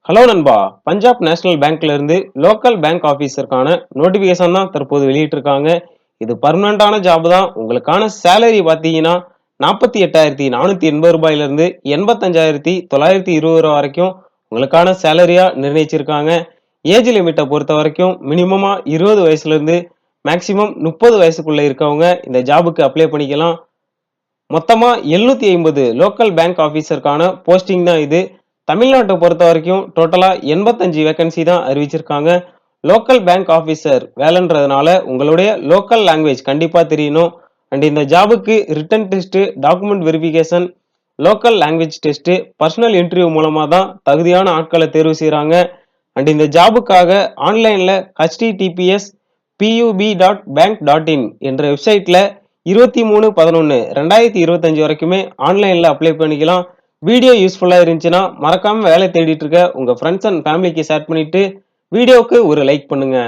Hello நண்பா. Punjab national பேங்க்ல இருந்து லோக்கல் பேங்க் ஆபீசருக்கான நோட்டிபிகேஷன் தான் தற்போது வெளியிட்டு இருக்காங்க. இது பர்மனண்டான ஜாப் தான். உங்களுக்கான சேலரி பாத்தீங்கன்னா 48,480 ரூபாயில இருந்து 85,920 ரூபாய் வரைக்கும் உங்களுக்கான சேலரியா நிர்ணயிச்சிருக்காங்க. ஏஜ் லிமிட்டை பொறுத்த வரைக்கும் மினிமமா 20 வயசுல இருந்து மேக்சிமம் 30 வயசுக்குள்ள இருக்கவங்க இந்த ஜாபுக்கு அப்ளை பண்ணிக்கலாம். மொத்தமா 750 லோக்கல் பேங்க் ஆபீசருக்கான போஸ்டிங் தான் இது. தமிழ்நாட்டை பொறுத்த வரைக்கும் டோட்டலா 85 வேகன்சி தான் அறிவிச்சிருக்காங்க. லோக்கல் பேங்க் ஆபீசர் வேலைன்றதுனால உங்களுடைய லோக்கல் லாங்குவேஜ் கண்டிப்பா தெரியணும். அண்ட் இந்த ஜாபுக்கு written test, document verification, local language test, personal interview மூலமா தான் தகுதியான ஆட்களை தேர்வு செய்யறாங்க. அண்ட் இந்த ஜாபுக்காக ஆன்லைன்ல https pub.bank.in என்ற வெப்சைட்ல 23/11/2025 வரைக்குமே ஆன்லைன்ல அப்ளை பண்ணிக்கலாம். வீடியோ யூஸ்ஃபுல்லா இருந்துச்சுன்னா மறக்காம வேலை தேடிட்டு இருக்க உங்க ஃப்ரெண்ட்ஸ் அண்ட் ஃபேமிலிக்கு ஷேர் பண்ணிட்டு வீடியோவுக்கு ஒரு லைக் பண்ணுங்க.